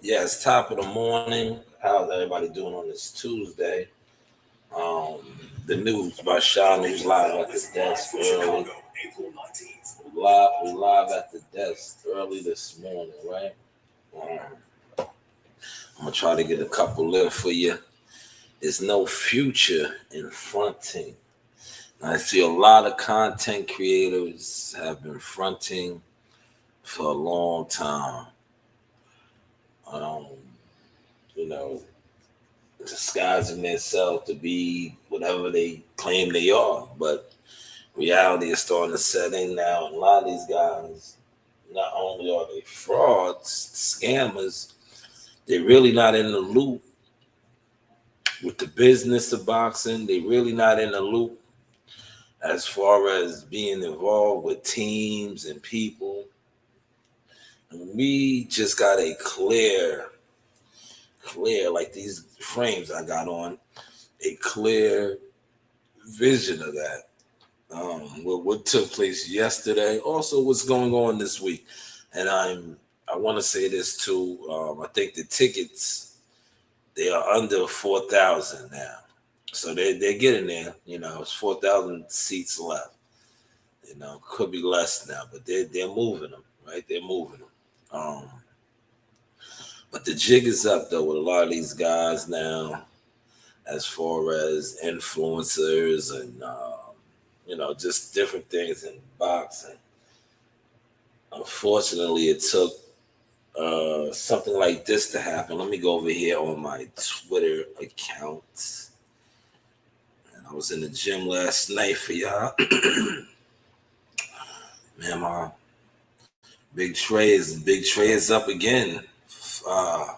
Yeah, it's top of the morning. How's everybody doing on this Tuesday? Um, the news by Shanewz live at the desk early. We live at the desk early this morning, right? I'm gonna try to get a couple live for you. There's no future in fronting. I see a lot of content creators have been fronting for a long time. Um, you know, disguising themselves to be whatever they claim they are. But reality is starting to set in now. And a lot of these guys, not only are they frauds, scammers, they're really not in the loop with the business of boxing. They're really not in the loop as far as being involved with teams and people. And we just got a clear, like these frames I got on, a clear vision of that. What took place yesterday, also what's going on this week, and I want to say this too. I think the tickets they are under 4,000 now, so they're getting there. It's 4,000 seats left. Could be less now, but they're moving them right. They're moving them. But the jig is up though with a lot of these guys now, as far as influencers and just different things in boxing. Unfortunately, it took something like this to happen. Let me go over here on my Twitter account. And I was in the gym last night for y'all. Man, my big Trey is up again. Uh,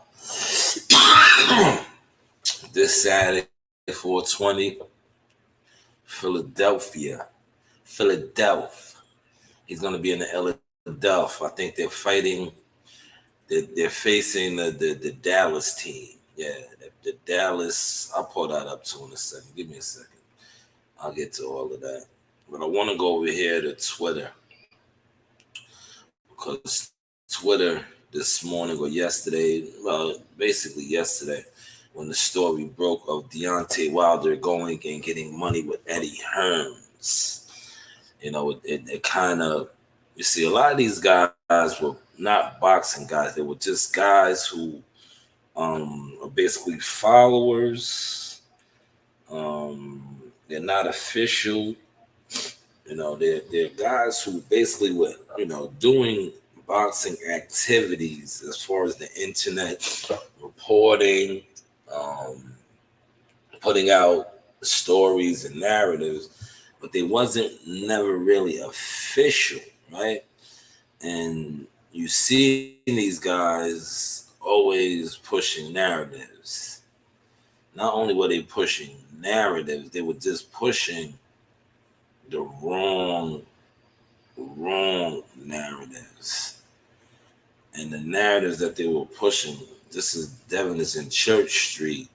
this Saturday, 420, Philadelphia. He's gonna be in the Philadelphia. I think they're fighting. They're facing the Dallas team. Yeah, the Dallas. I'll pull that up too in a second. Give me a second. I'll get to all of that. But I want to go over here to Twitter, because Twitter this morning or yesterday, well, basically yesterday, when the story broke of Deontay Wilder going and getting money with Eddie Hearns, it kind of, you see, a lot of these guys were not boxing guys. They were just guys who are basically followers. They're not official. They're guys who basically were, doing boxing activities as far as the internet, reporting, um, putting out stories and narratives, but they wasn't never really official, right? And you see these guys always pushing narratives. Not only were they pushing narratives, they were just pushing the wrong narratives. And the narratives that they were pushing, this is Devin is in Church Street.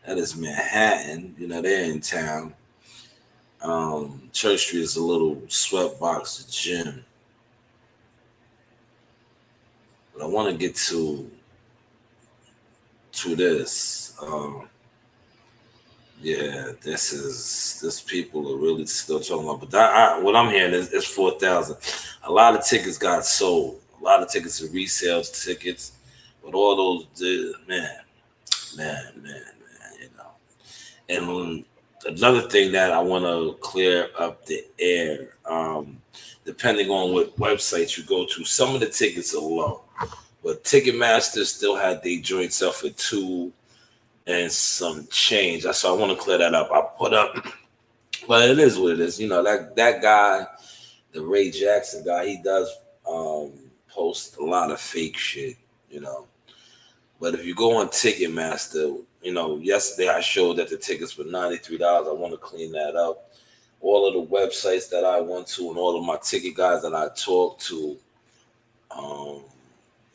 That is Manhattan. They're in town. Church Street is a little sweatbox gym. But I want to get to this. Yeah, this people are really still talking about. But what I'm hearing is 4,000. A lot of tickets got sold. A lot of tickets are resales tickets. But all those, man. And another thing that I want to clear up the air. Depending on what website you go to, some of the tickets are low. But Ticketmaster still had their joints up for two and some change. So I want to clear that up. I put up, but it is what it is. That guy, the Ray Jackson guy, he does post a lot of fake shit. But if you go on Ticketmaster, yesterday I showed that the tickets were $93. I want to clean that up. All of the websites that I went to and all of my ticket guys that I talked to,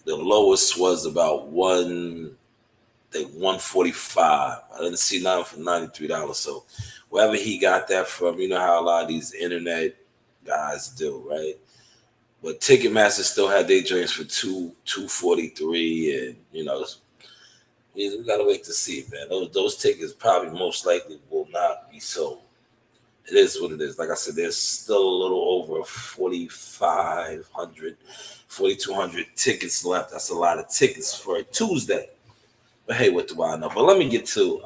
the lowest was about 145. I didn't see nothing for $93. So wherever he got that from, you know how a lot of these internet guys do, right? But Ticketmaster still had their drinks for 243, and we gotta wait to see, man. Those tickets probably most likely will not be sold. It is what it is. Like I said, there's still a little over 4,500, 4,200 tickets left. That's a lot of tickets for a Tuesday. But hey, what do I know? But let me get to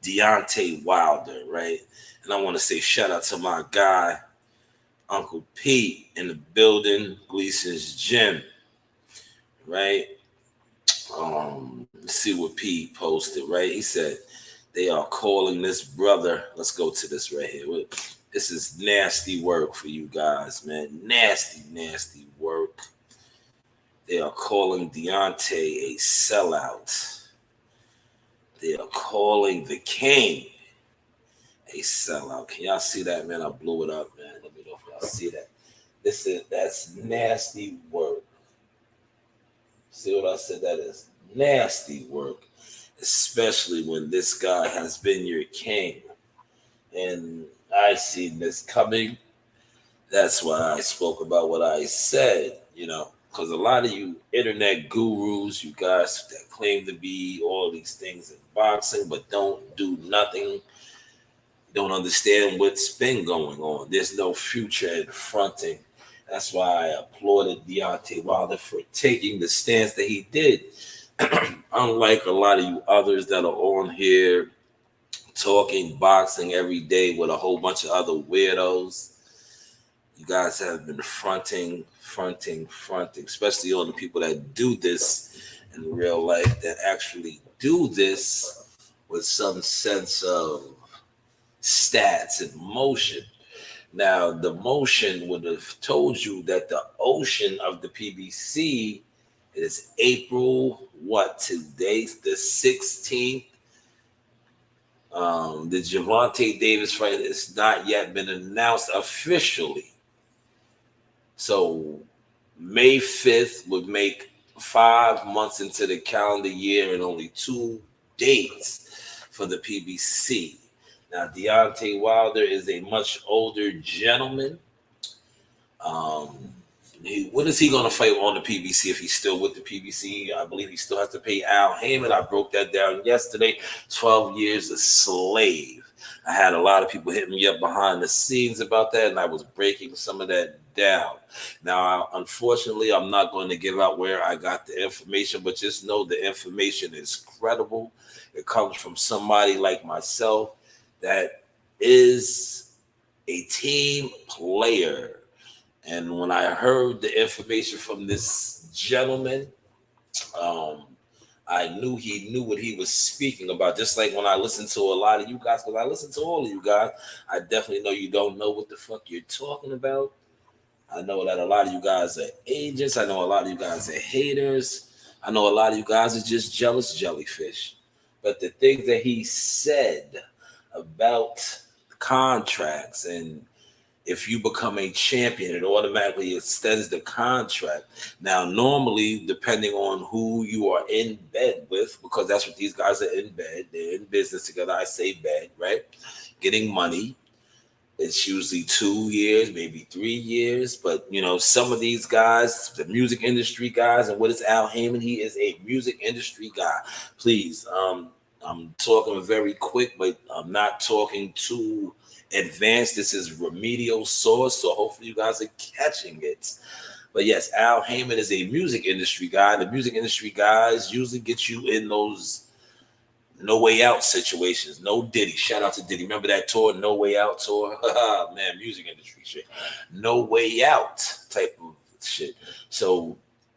Deontay Wilder, right? And I want to say shout out to my guy, Uncle Pete, in the building, Gleason's Gym, right? Let's see what Pete posted, right? He said they are calling this brother. Let's go to this right here. This is nasty work for you guys, man. Nasty, nasty work. They are calling Deontay a sellout. They are calling the King a sellout. Can y'all see that, man? I blew it up, man. Let me know if y'all see that. That's nasty work. See what I said? That is nasty work, especially when this guy has been your king. And I seen this coming. That's why I spoke about what I said, because a lot of you internet gurus, you guys that claim to be all these things in boxing, but don't do nothing, don't understand what's been going on. There's no future in fronting. That's why I applauded Deontay Wilder for taking the stance that he did. Unlike a lot of you others that are on here talking boxing every day with a whole bunch of other weirdos, you guys have been fronting, especially on the people that do this in real life, that actually do this with some sense of stats and motion. Now, the motion would have told you that the ocean of the PBC is April, today's the 16th. The Gervonta Davis fight has not yet been announced officially. So May 5th would make 5 months into the calendar year and only 2 dates for the PBC. Now, Deontay Wilder is a much older gentleman. When is he going to fight on the PBC if he's still with the PBC? I believe he still has to pay Al Heyman. I broke that down yesterday. 12 years a slave. I had a lot of people hitting me up behind the scenes about that, and I was breaking some of that down. Now, unfortunately, I'm not going to give out where I got the information, but just know the information is credible. It comes from somebody like myself that is a team player. And when I heard the information from this gentleman, I knew he knew what he was speaking about. Just like when I listen to a lot of you guys, because I listen to all of you guys, I definitely know you don't know what the fuck you're talking about. I know that a lot of you guys are agents. I know a lot of you guys are haters. I know a lot of you guys are just jealous jellyfish. But the things that he said about contracts, and if you become a champion, it automatically extends the contract. Now, normally, depending on who you are in bed with, because that's what these guys are in bed, they're in business together. I say bed, right? Getting money. It's usually 2 years, maybe 3 years. But, some of these guys, the music industry guys, and what is Al Heyman? He is a music industry guy. Please, I'm talking very quick, but I'm not talking too advanced. This is remedial source, so hopefully you guys are catching it. But yes, Al Heyman is a music industry guy. The music industry guys usually get you in those no way out situations. No Diddy. Shout out to Diddy. Remember that tour, No Way Out tour? Man, music industry shit. No way out type of shit. So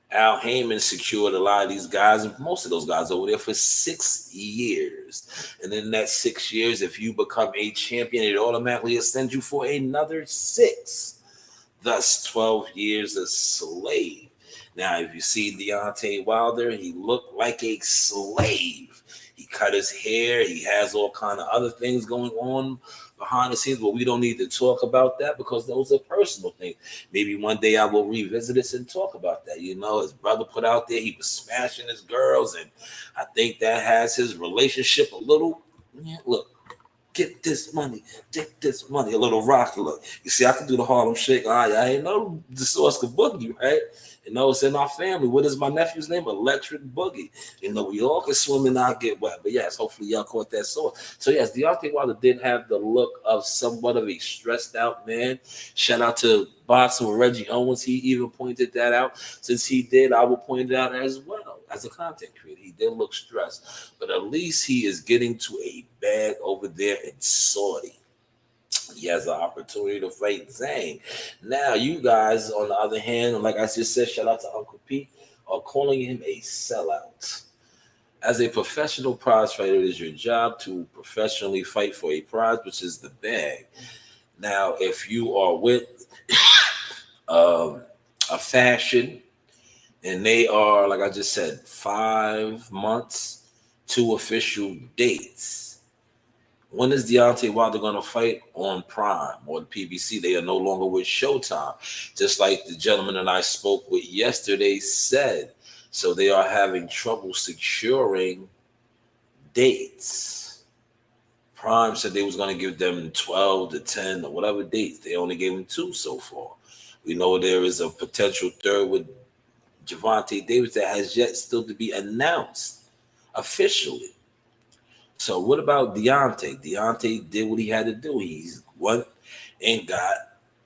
Al Heyman secured a lot of these guys, and most of those guys over there for 6 years. And in that 6 years, if you become a champion, it automatically extends you for another 6. Thus, 12 years a slave. Now, if you see Deontay Wilder, he looked like a slave. He cut his hair. He has all kind of other things going on behind the scenes, but we don't need to talk about that because those are personal things. Maybe one day I will revisit this and talk about that. His brother put out there he was smashing his girls, and I think that has his relationship a little. Yeah, look, Get this money, take this money. A little rock look. You see, I can do the Harlem Shake. I ain't know the source could boogie, right? You know, it's in our family. What is my nephew's name? Electric Boogie. You know, we all can swim and not get wet. But yes, hopefully y'all caught that source. So yes, Deontay Wilder did have the look of somewhat of a stressed out man. Shout out to boxing with Reggie Owens. He even pointed that out. Since he did, I will point it out as well as a content creator. He did look stressed, but at least he is getting to a bag over there in Saudi. He has the opportunity to fight Zhang. Now, you guys, on the other hand, like I just said, shout out to Uncle Pete, are calling him a sellout. As a professional prize fighter, it is your job to professionally fight for a prize, which is the bag. Now, if you are with a fashion and they are, like I just said, 5 months, 2 official dates. When is Deontay Wilder going to fight on Prime or the PBC? They are no longer with Showtime, just like the gentleman that I spoke with yesterday said. So they are having trouble securing dates. Prime said they was going to give them 12 to 10 or whatever dates. They only gave them 2 so far. We know there is a potential third with Gervonta Davis that has yet still to be announced officially. So what about Deontay? Deontay did what he had to do. He went and got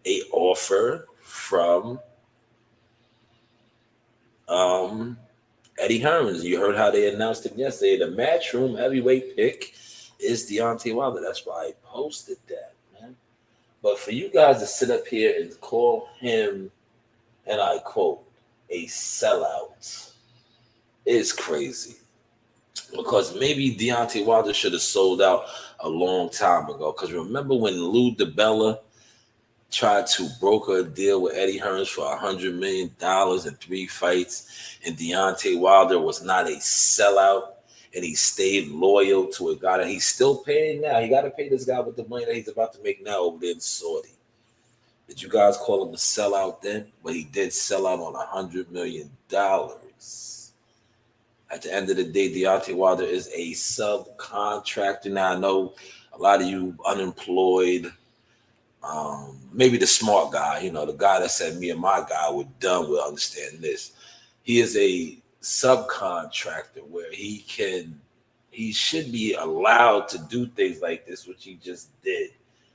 a offer from Eddie Hearns. You heard how they announced it yesterday. The Matchroom heavyweight pick is Deontay Wilder. That's why I posted that, man. But for you guys to sit up here and call him, and I quote, a sellout is crazy. Because maybe Deontay Wilder should have sold out a long time ago. Because remember when Lou DiBella tried to broker a deal with Eddie Hearns for $100 million in 3 fights, and Deontay Wilder was not a sellout, and he stayed loyal to a guy that he's still paying now. He got to pay this guy with the money that he's about to make now over there in Saudi. Did you guys call him a sellout then? But he did sell out on $100 million. At the end of the day, Deontay Wilder is a subcontractor. Now, I know a lot of you unemployed, maybe the smart guy, you know, the guy that said me and my guy were done will understand this. He is a subcontractor where he should be allowed to do things like this, which he just did.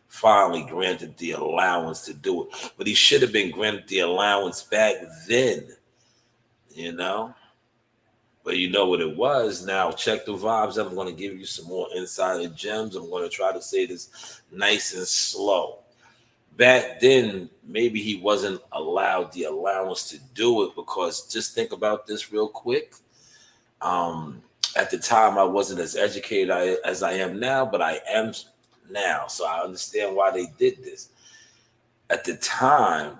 Finally granted the allowance to do it. But he should have been granted the allowance back then, you know? But you know what it was. Now, check the vibes. I'm going to give you some more insider gems. I'm going to try to say this nice and slow. Back then, maybe he wasn't allowed the allowance to do it because just think about this real quick. At the time, I wasn't as educated as I am now, but I am now. So I understand why they did this. At the time,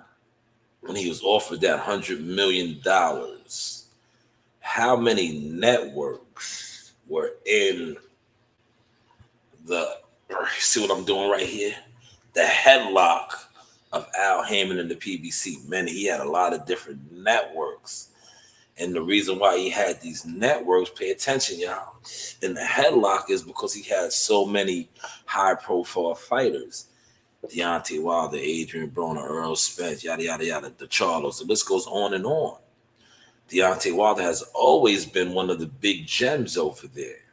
when he was offered that $100 million, how many networks were in see what I'm doing right here? The headlock of Al Heyman and the PBC. Man, he had a lot of different networks. And the reason why he had these networks, pay attention, y'all, in the headlock is because he had so many high-profile fighters. Deontay Wilder, Adrian Broner, Earl Spence, yada, yada, yada, the Charlos. The list goes on and on. Deontay Wilder has always been one of the big gems over there.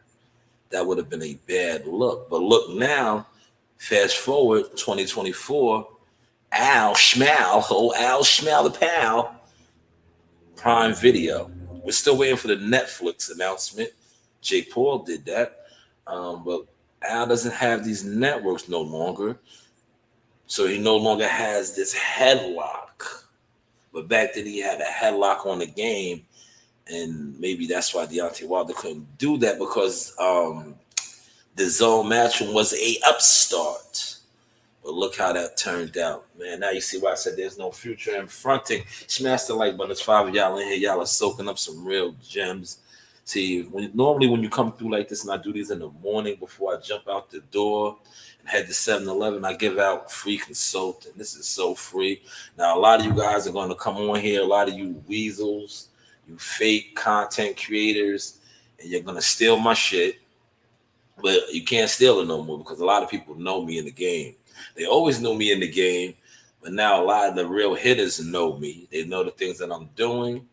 That would have been a bad look. But look now, fast forward 2024, Al Schmal the pal, Prime Video. We're still waiting for the Netflix announcement. Jake Paul did that. But Al doesn't have these networks no longer. So he no longer has this headlock. But back then he had a headlock on the game, and maybe that's why Deontay Wilder couldn't do that because the zone matchroom was a upstart. But look how that turned out, man. Now you see why I said there's no future in fronting. Smash the like button. There's 5 of y'all in here. Y'all are soaking up some real gems. See, normally when you come through like this, and I do these in the morning before I jump out the door and head to 7-Eleven, I give out free consulting. This is so free. Now, a lot of you guys are going to come on here, a lot of you weasels, you fake content creators, and you're going to steal my shit. But you can't steal it no more because a lot of people know me in the game. They always knew me in the game, but now a lot of the real hitters know me. They know the things that I'm doing.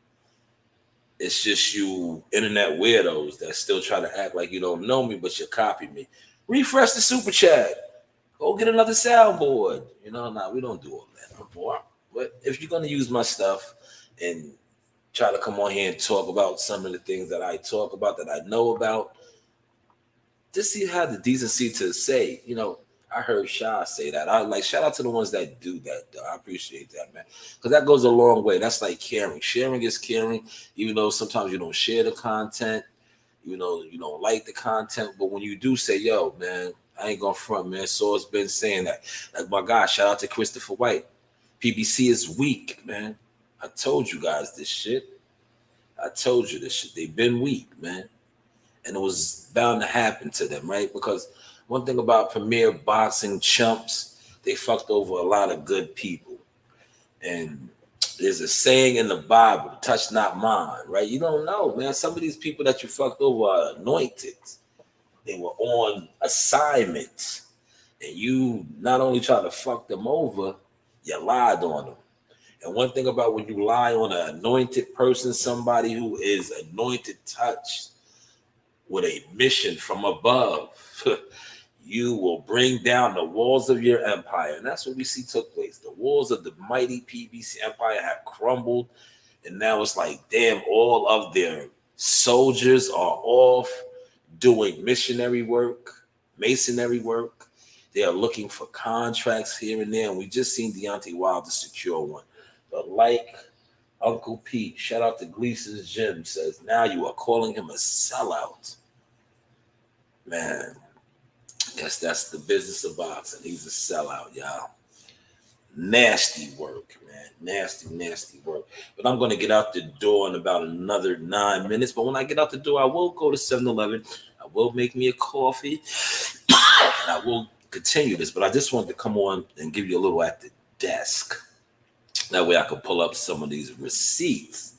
It's just you internet weirdos that still try to act like you don't know me, but you copy me. Refresh the super chat. Go get another soundboard. Nah, we don't do all that no more. But if you're gonna use my stuff and try to come on here and talk about some of the things that I talk about that I know about, just see have the decency to say, I heard Sha say that. I like shout out to the ones that do that, though. I appreciate that, man. Because that goes a long way. That's like caring. Sharing is caring, even though sometimes you don't share the content, you don't like the content. But when you do say, yo, man, I ain't gonna front, man. Saul's been saying that. Like my guy, shout out to Christopher White. PBC is weak, man. I told you guys this shit. I told you this shit. They've been weak, man. And it was bound to happen to them, right? Because one thing about premier boxing chumps, they fucked over a lot of good people. And there's a saying in the Bible, touch not mine, right? You don't know, man. Some of these people that you fucked over are anointed. They were on assignment. And you not only try to fuck them over, you lied on them. And one thing about when you lie on an anointed person, somebody who is anointed, touched with a mission from above, you will bring down the walls of your empire. And that's what we see took place. The walls of the mighty PBC empire have crumbled. And now it's like, damn, all of their soldiers are off doing missionary work, masonry work. They are looking for contracts here and there. And we just seen Deontay Wilder secure one. But like Uncle Pete, shout out to Gleason's Gym, says, now you are calling him a sellout. Man, guess that's the business of boxing. He's a sellout, y'all. Nasty work, man. Nasty work. But I'm going to get out the door in about another 9 minutes. But when I get out the door, I will go to 7-Eleven. I will make me a coffee. And I will continue this. But I just wanted to come on and give you a little at the desk. That way I can pull up some of these receipts.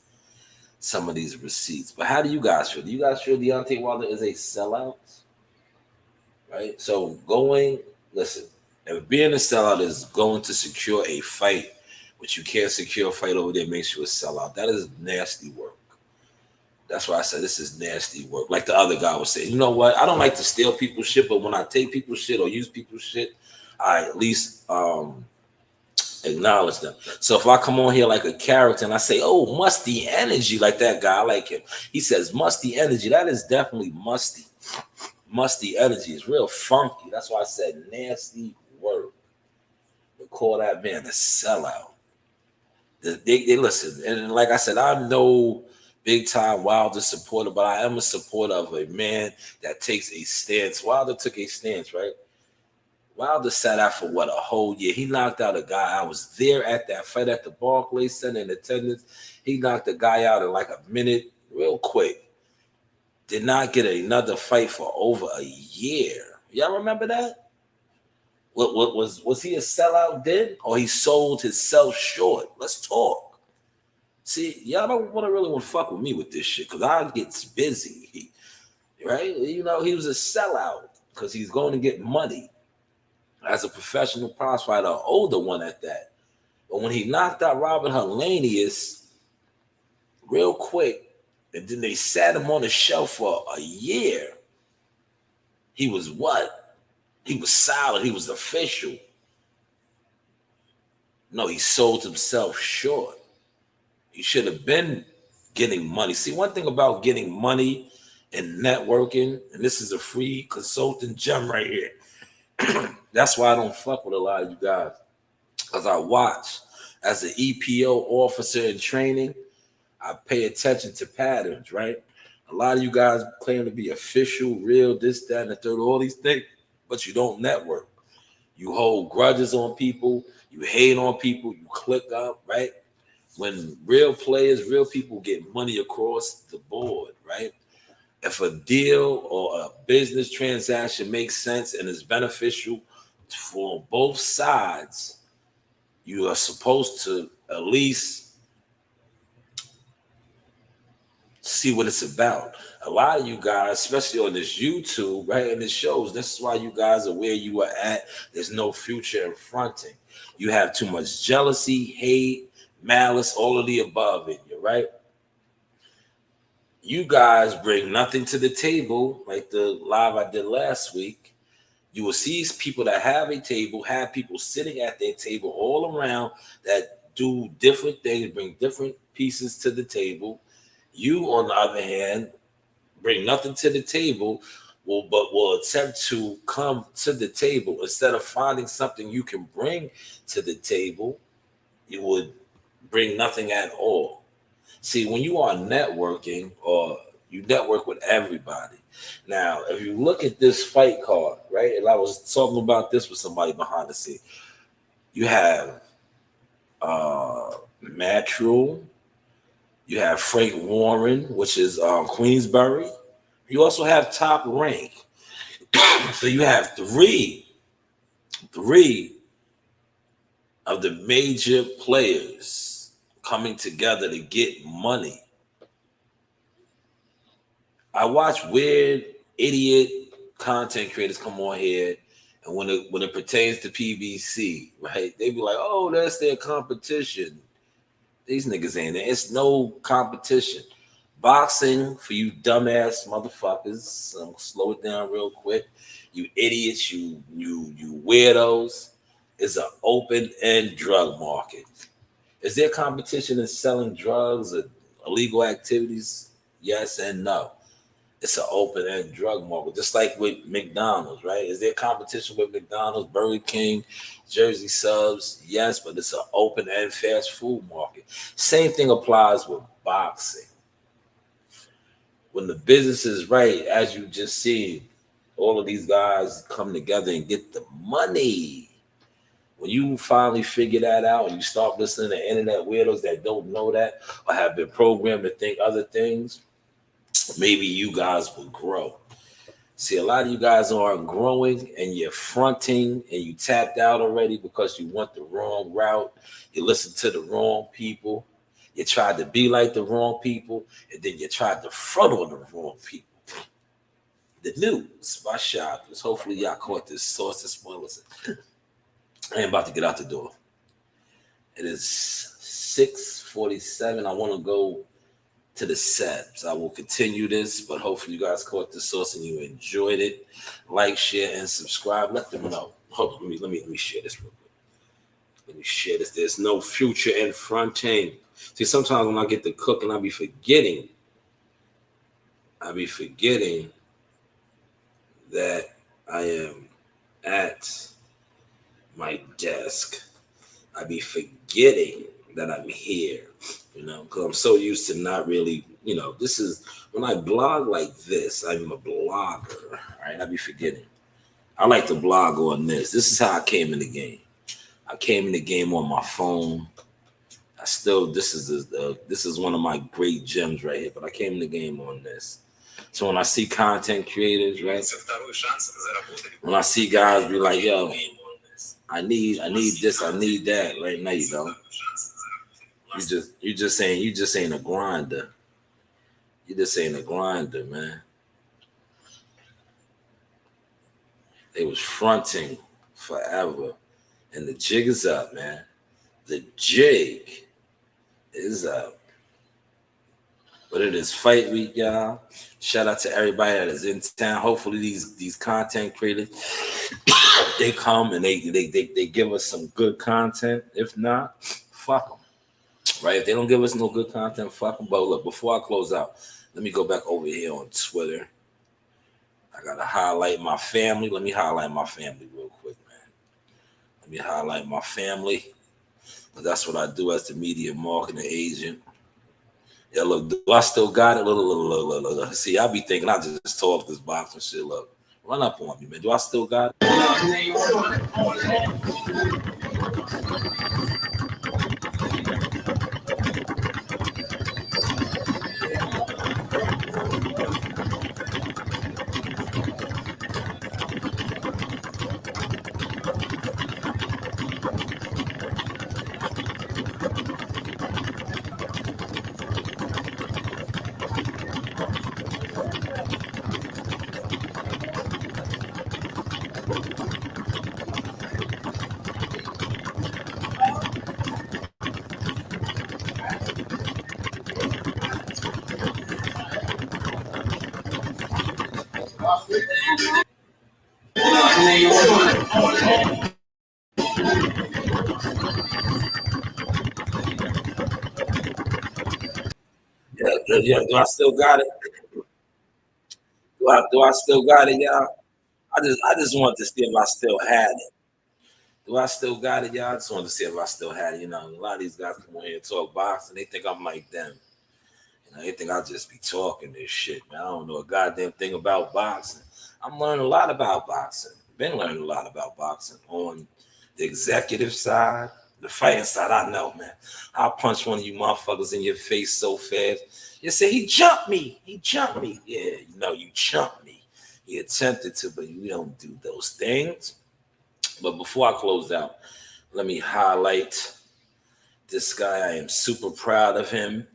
But how do you guys feel? Do you guys feel Deontay Wilder is a sellout? Right? So listen, if being a sellout is going to secure a fight, which you can't secure a fight over there makes you a sellout. That is nasty work. That's why I said this is nasty work. Like the other guy was saying, you know what? I don't like to steal people's shit, but when I take people's shit or use people's shit, I at least acknowledge them. So if I come on here like a character and I say, oh, musty energy, like that guy, I like him. He says musty energy. That is definitely musty. Musty energy is real funky. That's why I said nasty work. They call that man a sellout. They listen, and like I said, I'm no big time Wilder supporter, but I am a supporter of a man that takes a stance. Wilder took a stance, right? Wilder sat out for what, a whole year. He knocked out a guy. I was there at that fight at the Barclays Center in attendance. He knocked the guy out in like a minute, real quick. Did not get another fight for over a year. Y'all remember that? What was he a sellout then? Or he sold himself short? Let's talk. See, y'all don't really want to fuck with me with this shit because I get busy. Right? He was a sellout because he's going to get money as a professional prize fighter, an older one at that. But when he knocked out Robert Helenius real quick, and then they sat him on the shelf for a year, he was what? He was solid. He was official. No, he sold himself short. He should have been getting money. See, one thing about getting money and networking, and this is a free consultant gem right here. That's why I don't fuck with a lot of you guys. Because I watch as an EPO officer in training, I pay attention to patterns, right? A lot of you guys claim to be official, real, this, that, and the third, all these things, but you don't network. You hold grudges on people. You hate on people. You click up, right? When real players, real people get money across the board, right? If a deal or a business transaction makes sense and is beneficial for both sides, you are supposed to at least see what it's about. A lot of you guys, especially on this YouTube, right, and it shows this is why you guys are where you are at. There's no future in fronting. You have too much jealousy, hate, malice, all of the above in you, right? You guys bring nothing to the table, like the live I did last week. You will see people that have a table, have people sitting at their table all around that do different things, bring different pieces to the table. You, on the other hand, bring nothing to the table, but will attempt to come to the table. Instead of finding something you can bring to the table, you would bring nothing at all. See, when you are networking, or you network with everybody. Now, if you look at this fight card, right, and I was talking about this with somebody behind the scene, you have Mattrell, you have Frank Warren, which is Queensbury. You also have Top Rank. So you have three of the major players coming together to get money. I watch weird, idiot content creators come on here, and when it pertains to PBC, right, they be like, "Oh, that's their competition." These niggas ain't there. It's no competition. Boxing, for you dumbass motherfuckers, I'm gonna slow it down real quick. You idiots, you weirdos, is an open end drug market. Is there competition in selling drugs or illegal activities? Yes and no. It's an open end drug market, just like with McDonald's, right? Is there competition with McDonald's, Burger King, Jersey Subs? Yes, but it's an open end fast food market. Same thing applies with boxing. When the business is right, as you just seen, all of these guys come together and get the money. When you finally figure that out and you start listening to internet weirdos that don't know that or have been programmed to think other things, maybe you guys will grow. See, a lot of you guys aren't growing, and you're fronting, and you tapped out already because you went the wrong route. You listened to the wrong people. You tried to be like the wrong people, and then you tried to front on the wrong people. The news by Shanewz. Hopefully y'all caught this source as well as it. I am about to get out the door. It is 6:47. I want to go to the Sebs. I will continue this, but hopefully you guys caught the source and you enjoyed it. Like, share, and subscribe. Let them know. Hold on, let me share this real quick. Let me share this. There's no future in fronting. See, sometimes when I get to cooking, I be forgetting that I am at my desk. I be forgetting that I'm here, because I'm so used to not really, this is when I blog like this, I'm a blogger, right? I be forgetting. I like to blog on this. This is how I came in the game. I came in the game on my phone. This is one of my great gems right here, but I came in the game on this. So when I see content creators, right? When I see guys be like, yo, I need this, I need that, right? Now you go. You just ain't a grinder. You just ain't a grinder, man. They was fronting forever. And the jig is up, man. The jig is up. But it is fight week, y'all. Shout out to everybody that is in town. Hopefully these content creators, they come and they give us some good content. If not, fuck them. Right? If they don't give us no good content, fuck them. But look, before I close out, let me go back over here on Twitter. I gotta highlight my family. Let me highlight my family real quick, man. Let me highlight my family. But that's what I do as the media marketing agent. Yeah, look, do I still got it? Look. See, I be thinking I just talk this box and shit. Look, run up on me, man. Do I still got it? Yeah. Do I still got it? Do I still got it, y'all? I just wanted to see if I still had it. Do I still got it, y'all? I just wanted to see if I still had it. You know, a lot of these guys come on here and talk boxing. They think I'm like them. You know, they think I'll just be talking this shit, man. I don't know a goddamn thing about boxing. I'm learning a lot about boxing. Been learning a lot about boxing on the executive side, the fighting side. I know, man. I'll punch one of you motherfuckers in your face so fast. You say, he jumped me. He jumped me. Yeah, you know, you jumped me. He attempted to, but we don't do those things. But before I close out, let me highlight this guy. I am super proud of him.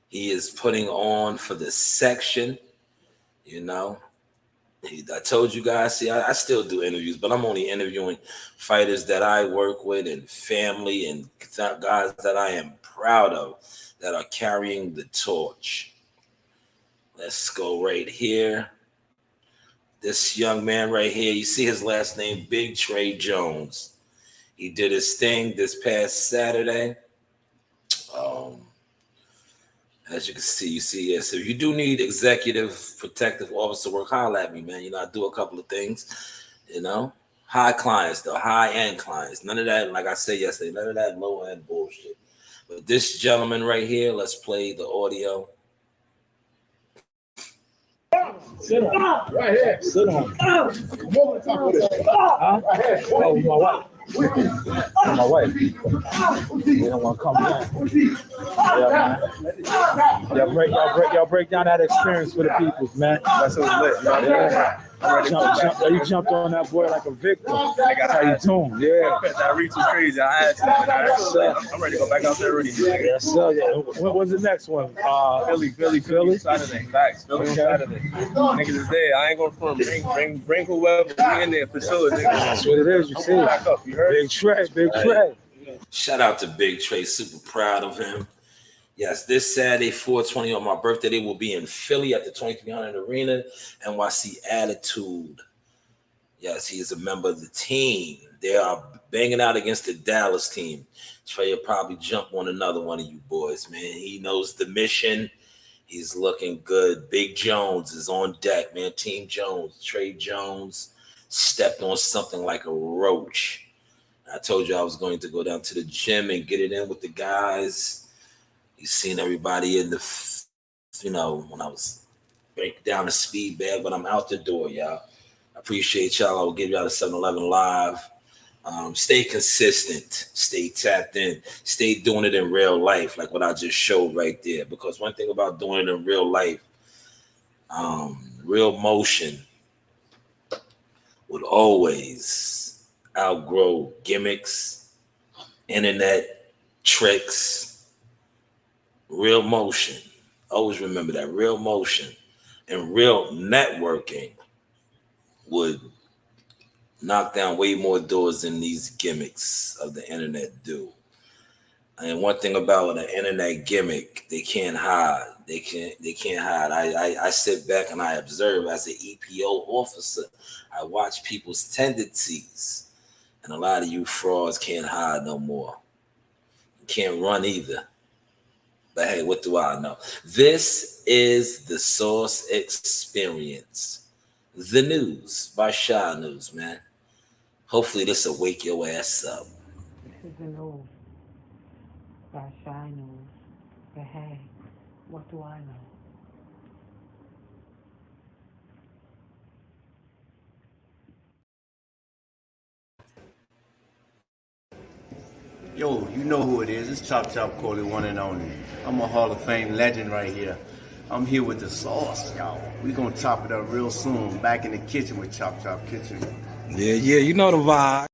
He is putting on for the section, you know. I told you guys, see, I still do interviews, but I'm only interviewing fighters that I work with and family and guys that I am proud of that are carrying the torch. Let's go right here. This young man right here, you see his last name, Big Trey Jones. He did his thing this past Saturday. As you can see, yes. So if you do need executive protective officer work, holler at me, man. You know, I do a couple of things, you know. High clients, though, high-end clients. None of that, like I said yesterday, none of that low-end bullshit. But this gentleman right here, let's play the audio. Sit on. Right here. Sit on. Come on, talk with us. Right here. Oh, my wife. My wife. They don't want to come down. Yeah, man. Y'all break down that experience for the peoples, man. That's what's lit. Yeah. You jumped on that boy like a victim. That's how you doing. Yeah. That reach was crazy. I had to. I'm ready to go back out there already. Yes, sir. Yeah. When was the next one? Philly. Saturday. Facts. Philly Saturday. Niggas is there. I ain't gonna front. Bring whoever be in there for sure. That's what it is. You see. Back up. You heard? Big Trey. Shout out to Big Trey. Super proud of him. Yes, this Saturday, 4/20 on my birthday, they will be in Philly at the 2300 Arena, NYC Attitude. Yes, he is a member of the team. They are banging out against the Dallas team. Trey will probably jump on another one of you boys, man. He knows the mission. He's looking good. Big Jones is on deck, man. Team Jones, Trey Jones stepped on something like a roach. I told you I was going to go down to the gym and get it in with the guys. You seen everybody in the, you know, when I was breaking down the speed bag, but I'm out the door, y'all. I appreciate y'all. I'll give y'all the 7-Eleven live. Stay consistent. Stay tapped in. Stay doing it in real life, like what I just showed right there. Because one thing about doing it in real life, real motion would always outgrow gimmicks, internet tricks. Real motion. Always remember that. Real motion and real networking would knock down way more doors than these gimmicks of the internet do. And one thing about an internet gimmick, they can't hide. They can't hide. I sit back and I observe as an EPO officer. I watch people's tendencies. And a lot of you frauds can't hide no more. You can't run either. But hey, what do I know? This is the Source Experience. The news by Shanewz, man. Hopefully this will wake your ass up. This is the news by Shanewz. But hey, what do I know? Yo, you know who it is. It's Chop Corley, one and only. I'm a Hall of Fame legend right here. I'm here with the sauce, y'all. We gonna chop it up real soon. Back in the kitchen with Chop Kitchen. Yeah, you know the vibe.